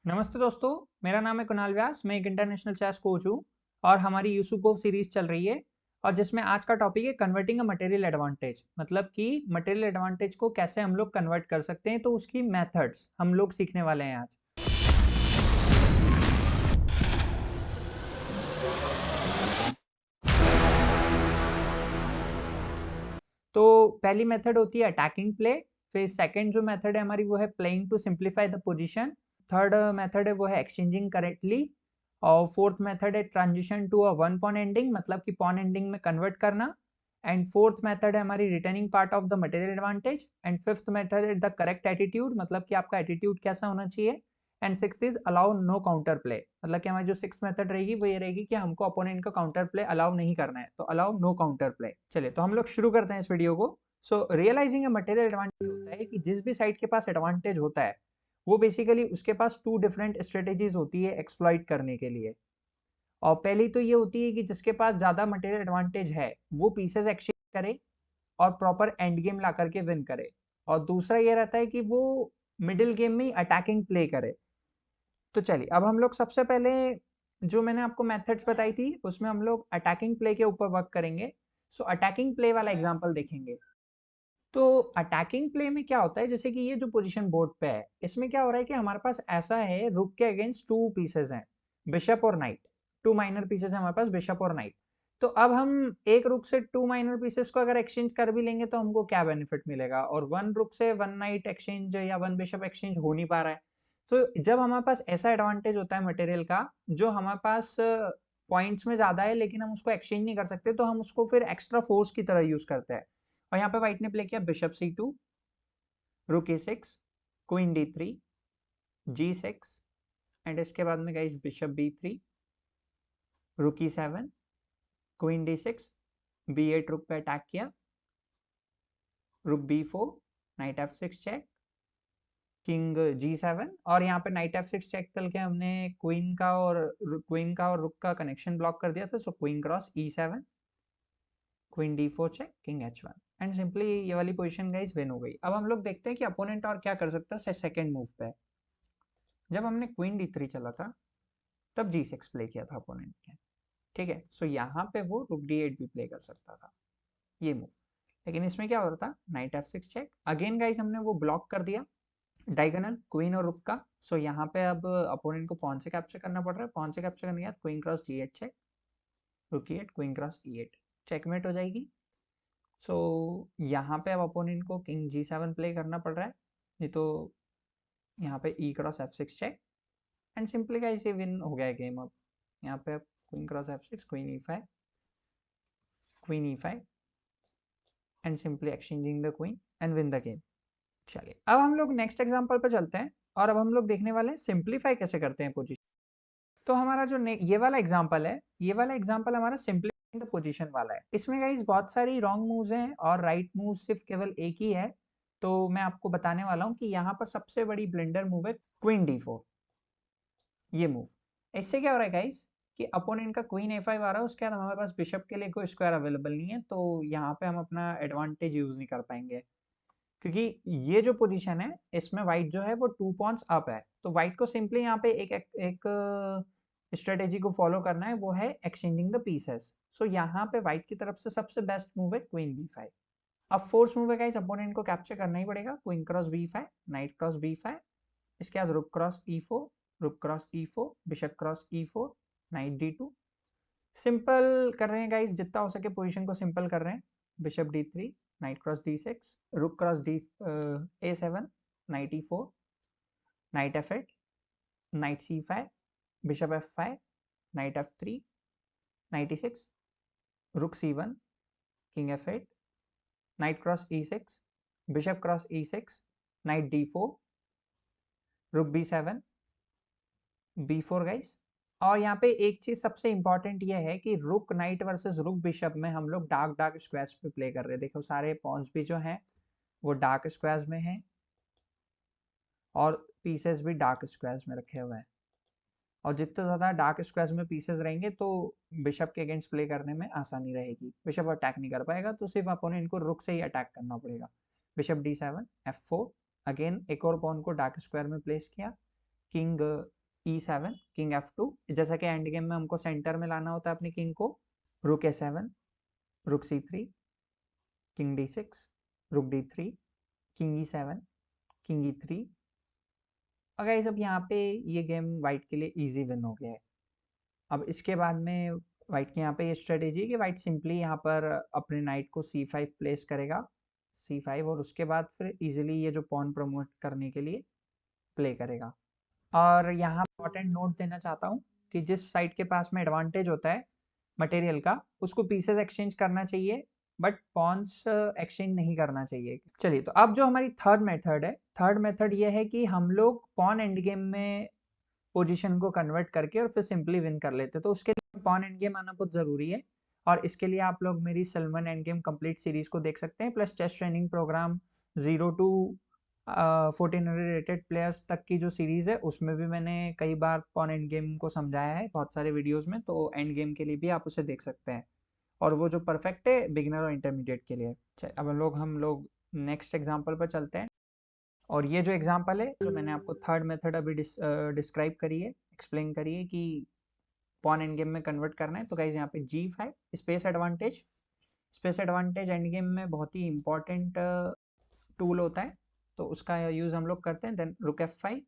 नमस्ते दोस्तों, मेरा नाम है कुणाल व्यास। मैं एक इंटरनेशनल चेस कोच हूँ और हमारी यूसुपोव सीरीज चल रही है और जिसमें आज का टॉपिक है कन्वर्टिंग अ मटेरियल एडवांटेज। मतलब कि मटेरियल एडवांटेज को कैसे हम लोग कन्वर्ट कर सकते हैं, तो उसकी मेथड्स हम लोग सीखने वाले हैं आज। तो पहली मेथड होती है अटैकिंग प्ले। फिर सेकंड जो मेथड है हमारी वो है playing to simplify the position. Third method है वो है एक्सचेंजिंग करेक्टली। और फोर्थ मेथड है transition to a one pawn ending, मतलब कि पॉन एंडिंग में कन्वर्ट करना। एंड फोर्थ मेथड है हमारी returning part of the material advantage. And fifth method है द करेक्ट एटीट्यूड, मतलब कि आपका एटीट्यूड कैसा होना चाहिए। And sixth is allow no counter play, मतलब कि हमारी जो सिक्स मेथड रहेगी वो ये रहेगी कि हमको अपोनेंट का काउंटर प्ले अलाउ नहीं करना है, तो अलाउ नो काउंटर प्ले। चलिए तो हम लोग शुरू करते हैं इस वीडियो को। सो रियलाइजिंग अ मटेरियल एडवांटेज होता है कि जिस भी साइड के पास एडवांटेज होता है वो बेसिकली उसके पास टू डिफरेंट स्ट्रेटेजीज होती है एक्सप्लॉइट करने के लिए। और पहली तो ये होती है कि जिसके पास ज्यादा मटेरियल एडवांटेज है वो पीसेस एक्सचेंज करे और प्रॉपर एंड गेम ला करके विन करे। और दूसरा ये रहता है कि वो मिडिल गेम में अटैकिंग प्ले करे। तो चलिए अब हम लोग सबसे पहले जो मैंने आपको मेथड्स बताई थी उसमें हम लोग अटैकिंग प्ले के ऊपर वर्क करेंगे। सो अटैकिंग प्ले वाला एग्जांपल देखेंगे। तो अटैकिंग प्ले में क्या होता है, जैसे कि ये जो पोजीशन बोर्ड पे है इसमें क्या हो रहा है कि हमारे पास ऐसा है रुक के अगेंस्ट टू पीसेस हैं, बिशप और नाइट। टू माइनर पीसेस है हमारे पास, बिशप और नाइट। तो अब हम एक रुक से टू माइनर पीसेस को अगर एक्सचेंज कर भी लेंगे तो हमको क्या बेनिफिट मिलेगा, और वन रुक से वन नाइट एक्सचेंज या वन बिशप एक्सचेंज हो नहीं पा रहा है। तो जब हमारे पास ऐसा एडवांटेज होता है मटेरियल का जो हमारे पास पॉइंट्स में ज्यादा है लेकिन हम उसको एक्सचेंज नहीं कर सकते, तो हम उसको फिर एक्स्ट्रा फोर्स की तरह यूज करते हैं। और यहाँ पे व्हाइट ने प्ले किया बिशप C2, रुक A6, queen D3, G6, and इसके बाद में गाइस बिशप B3, रुक E7, क्वीन D6, B8 रुक पे अटैक किया, रुक B4, night F6 check, king G7। और यहाँ पे नाइट F6 चेक चल के हमने क्वीन का और रुक का कनेक्शन ब्लॉक कर दिया था। So queen cross E7, queen D4 check, king H1। And simply ये वाली पोजीशन गाइस विन हो गई। अब हम लोग देखते हैं कि अपोनेंट और क्या कर सकता है सेकंड मूव पे। जब हमने क्वीन D3 चला था तब G6 प्ले किया था अपोनेंट ने, ठीक है। सो यहाँ पे वो रुक D8 भी प्ले कर सकता था, ये मूव। लेकिन इसमें क्या हो रहा था, night F6 check. Again guys हमने वो ब्लॉक कर दिया डायगोनल क्वीन और रुक का। सो यहाँ पे अब अपोनेंट को पॉन से कैप्चर करना पड़ रहा है। पॉन से कैप्चर करने के बाद क्वीन क्रॉस D8 चेक, रुक E8, queen cross E8, checkmate हो जाएगी। सो यहाँ पे अब अपोनेंट को किंग G7 प्ले करना पड़ रहा है, नहीं तो यहाँ पे E cross F6 check. And simply guys ये विन हो गया गेम। अब यहाँ पे queen cross F6, queen E5, queen E5, and simply exchanging the queen and win the game. चलिए अब हम लोग नेक्स्ट एग्जांपल पर चलते हैं और अब हम लोग देखने वाले हैं सिंप्लीफाई कैसे करते हैं पोजीशन। तो हमारा जो ये वाला एग्जांपल है, ये वाला एग्जांपल हमारा सिंप्लीफाइंग द पोजीशन वाला है। इसमें गाइस बहुत सारी रॉन्ग मूव्स हैं और राइट मूव सिर्फ केवल एक ही है। तो मैं आपको बताने वाला हूँ कि यहाँ पर सबसे बड़ी ब्लेंडर मूव है क्वीन D4, ये मूव। इससे क्या हो रहा है गाइस कि अपोनेंट का क्वीन A5 आ रहा है, उसके बाद हमारे पास बिशप के लिए कोई स्क्वायर अवेलेबल नहीं है, तो यहाँ पे हम अपना एडवांटेज यूज नहीं कर पाएंगे। क्योंकि ये जो पोजीशन है इसमें व्हाइट जो है वो टू पॉन्स अप है, तो व्हाइट को सिंपली यहाँ पे एक स्ट्रेटेजी को फॉलो करना है, वो है एक्सचेंजिंग द पीसेस। सो यहाँ पे व्हाइट की तरफ से सबसे बेस्ट मूव है क्वीन B5। अब फोर्स मूव है गाइस, अपोनेंट को कैप्चर करना ही पड़ेगा। Queen cross B5, night cross B5, इसके बाद रुक क्रॉस E4, रुक cross E4, bishop cross E4, night D2। Simple कर रहे हैं गाइस, जितना हो सके पोजीशन को सिंपल कर रहे हैं। Bishop D3, night cross D6, रुक cross A7, night E4, night F8, night C5, bishop F5, night F3, night E6, रुक C1, king F8, night cross E6, bishop cross E6, night D4, रुक B7, B4 guys. और यहाँ पे एक चीज सबसे important ये है कि रुक नाइट वर्सेस रुक बिशप में हम लोग डार्क डार्क स्क्वायर्स पे प्ले कर रहे हैं। देखो सारे पॉन्स भी जो हैं वो डार्क स्क्वायर्स में हैं और पीसेस भी डार्क स्क्वायर्स में रखे हुए हैं। और जितने ज्यादा डार्क स्क्वायर्स में पीसेस रहेंगे तो बिशप के अगेंस्ट प्ले करने में आसानी रहेगी, बिशप अटैक नहीं कर पाएगा, तो सिर्फ अपोनेंट को रुक से ही अटैक करना पड़ेगा। बिशप D7, F4, अगेन एक और पॉन को डार्क स्क्वायर में प्लेस किया, किंग E7, किंग F2, जैसा कि एंड गेम में हमको सेंटर में लाना होता है अपने किंग को, रुक A7, रुक C3, किंग D6, रुक D3, king E7, king E3। अगर सब यहाँ पे ये गेम वाइट के लिए इजी विन हो गया है। अब इसके बाद में वाइट की यहाँ पे ये स्ट्रेटेजी है कि वाइट सिंपली यहाँ पर अपने नाइट को C5 प्लेस करेगा, C5, और उसके बाद फिर इजीली ये जो पॉन प्रमोट करने के लिए प्ले करेगा। और यहाँ इंपॉर्टेंट नोट देना चाहता हूँ कि जिस साइड के पास में एडवांटेज होता है मटेरियल का, उसको पीसेस एक्सचेंज करना चाहिए, बट पॉन्स एक्सचेंज नहीं करना चाहिए। चलिए, तो अब जो हमारी थर्ड मेथड है, थर्ड मेथड ये है कि हम लोग पॉन एंड गेम में पोजीशन को कन्वर्ट करके और फिर सिंपली विन कर लेते हैं। तो उसके लिए पॉन एंड गेम आना बहुत ज़रूरी है, और इसके लिए आप लोग मेरी Salman end game complete series को देख सकते हैं, plus chess training program 0 to 1400 rated players तक की जो सीरीज़ है, उसमें भी मैंने कई बार पॉन एंड गेम को समझाया है बहुत सारे वीडियोज़ में, तो एंड गेम के लिए भी आप उसे देख सकते हैं, और वो जो परफेक्ट है बिगिनर और इंटरमीडिएट के लिए। अब हम लोग नेक्स्ट एग्जाम्पल पर चलते हैं। और ये जो एग्जांपल है, जो मैंने आपको थर्ड मेथड अभी डिस्क्राइब करी है, एक्सप्लेन करी है कि पॉन एंड गेम में कन्वर्ट करना है, तो गाइज यहाँ पे G5 space advantage. Space advantage end game में बहुत ही इंपॉर्टेंट टूल होता है, तो उसका यूज हम लोग करते हैं। देन रुक F5।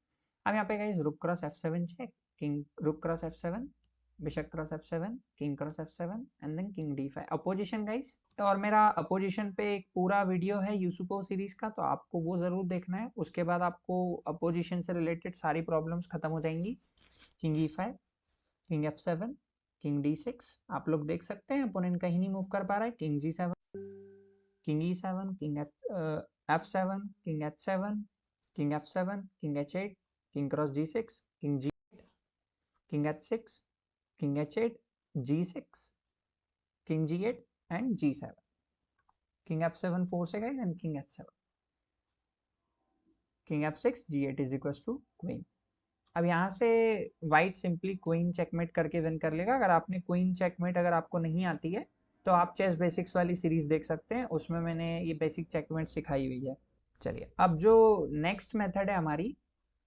अब यहाँ पे guys rook cross F7 check, king rook cross F7, bishop cross F7, king cross F7, and then king D5 opposition guys. और मेरा अपोजिशन पे एक पूरा वीडियो है यूसुपो सीरीज का, तो आपको वो जरूर देखना है। उसके बाद आपको अपोजिशन से रिलेटेड सारी प्रॉब्लम्स खत्म हो जाएंगी। King E5, king F7, king D6, आप लोग देख सकते हैं अपोनेंट कहीं नहीं मूव कर पा रहा है। King G7, king E7, king F7, king H7, king F7, king H8, king cross G6, king G8, king H6, king H8, G6, king G8 and G7, king F7 4 से guys, and king H7, king F6, G8 is equal to queen. अब यहाँ से white simply queen checkmate करके win कर लेगा। अगर आपने queen checkmate अगर आपको नहीं आती है, तो आप चेस बेसिक्स वाली सीरीज देख सकते हैं, उसमें मैंने ये बेसिक चेकमेट सिखाई हुई है। चलिए, अब जो नेक्स्ट मेथड है हमारी,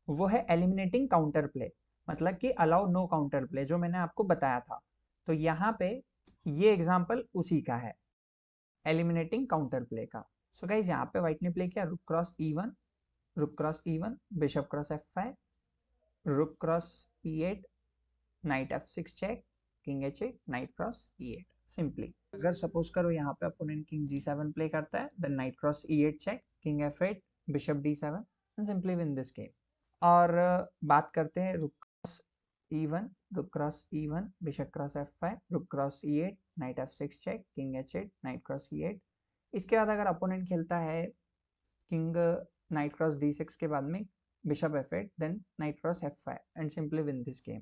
वो है एलिमिनेटिंग काउंटर प्ले, मतलब कि अलाउ नो काउंटर प्ले, जो मैंने आपको बताया था। तो यहाँ पे ये एग्जाम्पल उसी का है, एलिमिनेटिंग काउंटर प्ले का। सो गाइज यहाँ पे व्हाइट ने प्ले किया रुक क्रॉस E1, रुक cross E1, bishop cross F5, rook cross E8, knight F6 check, king H8, knight cross E8। Simply अगर सपोज करो यहाँ पे अपोनेंट किंग G7 प्ले करता है, then knight cross E8 check, king F8, bishop D7, and simply win this game. और बात करते हैं रुक क्रॉस E1, रुक cross E1, bishop cross F5, rook cross E8, knight F6 check, king H8, knight cross E8। इसके बाद अगर opponent खेलता है किंग नाइट क्रॉस D6 के बाद में bishop F8, then knight cross F5, and simply win this game.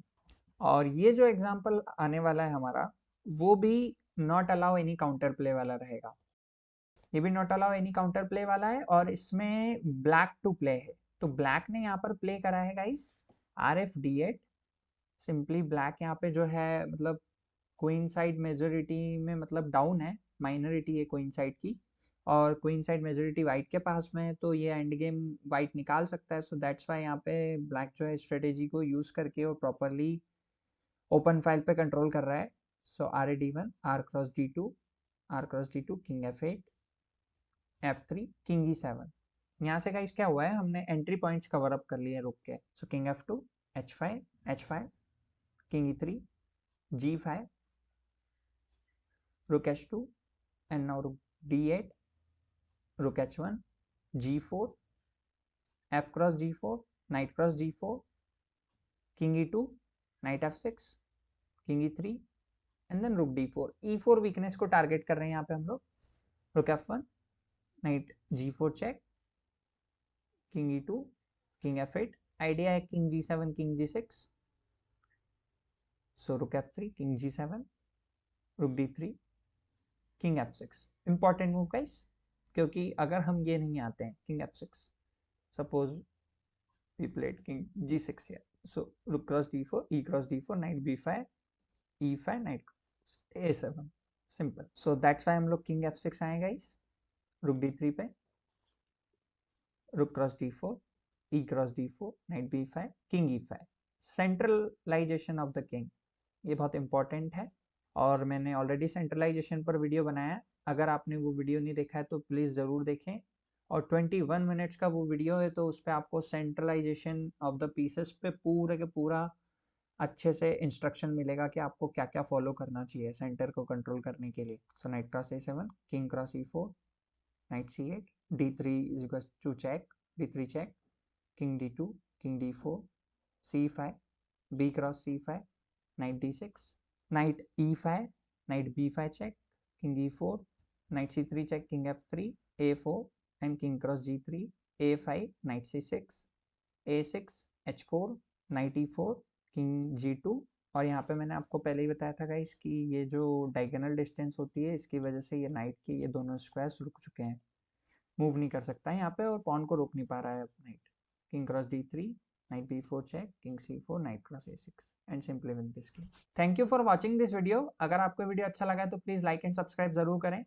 और ये जो एग्जांपल आने वाला है हमारा, वो भी not allow any counter play वाला रहेगा। ये भी not allow any counter play वाला है, और इसमें ब्लैक टू प्ले है। तो ब्लैक ने यहाँ पर प्ले करा है guys RF D8। Simply black यहाँ पे जो है, मतलब क्वीन साइड मेजोरिटी में मतलब डाउन है, माइनॉरिटी है क्वीन साइड की, और क्वीन साइड मेजोरिटी वाइट के पास में है, तो ये एंड गेम वाइट निकाल सकता है। सो दैट्स वाई यहाँ पे ब्लैक जो है स्ट्रेटेजी को यूज करके और प्रॉपरली ओपन फाइल पे कंट्रोल कर रहा है। सो RA D1, R cross D2, R cross D2, king F8, F3, king E7। यहाँ से गाइस क्या हुआ है, हमने एंट्री पॉइंट्स कवर अप कर लिए रुक के। सो king F2, H5, H5, king E3, G5, रुक H2, and now rook D8, rook H1, G4, F cross G4, knight cross G4, king E2, knight F6, king E3, and then rook D4। E4 weakness को target कर रहे हैं यहाँ पे हम लोग। rook F1, knight G4 check, king E2, king F8। Idea है king G7, king G6, so rook F3, king G7, rook D3, king F6। Important move guys, क्योंकि अगर हम ये नहीं आते हैं king F6, suppose we played king G6 here, so rook cross D4, E cross D4, knight B5, E5, knight A7, simple। so that's why हम लोग king F6 आए गाइस, rook D3 पे, rook cross D4, E cross D4, knight B5, king E5। Centralization of the king, ये बहुत important है और मैंने already centralisation पर वीडियो बनाया है। अगर आपने वो वीडियो नहीं देखा है तो प्लीज़ ज़रूर देखें। और 21 मिनट्स का वो वीडियो है, तो उस पर आपको सेंट्रलाइजेशन ऑफ द पीसेस पे पूरे के पूरा अच्छे से इंस्ट्रक्शन मिलेगा कि आपको क्या क्या फॉलो करना चाहिए सेंटर को कंट्रोल करने के लिए। So knight cross a7, king cross e4, knight c8, d3 is equal to check, d3 check, king d2, king d4, c5, b cross c5, knight d6, knight e5, knight b5 check, king e4, knight c3 check, king f3, a4 and king cross g3, a5, knight c6, a6, h4, knight e4, king g2। और यहाँ पे मैंने आपको पहले ही बताया था guys कि ये जो डायगोनल डिस्टेंस होती है, इसकी वजह से ये नाइट के ये दोनों स्क्वायर्स रुक चुके हैं, मूव नहीं कर सकता है यहाँ पे और पॉन को रोक नहीं पा रहा है knight. King cross d3, knight b4 check, king c4, knight cross a6 and simply win this game. Thank you for watching this video. अगर आपको वीडियो अच्छा लगा है तो प्लीज़ लाइक एंड सब्सक्राइब जरूर करें।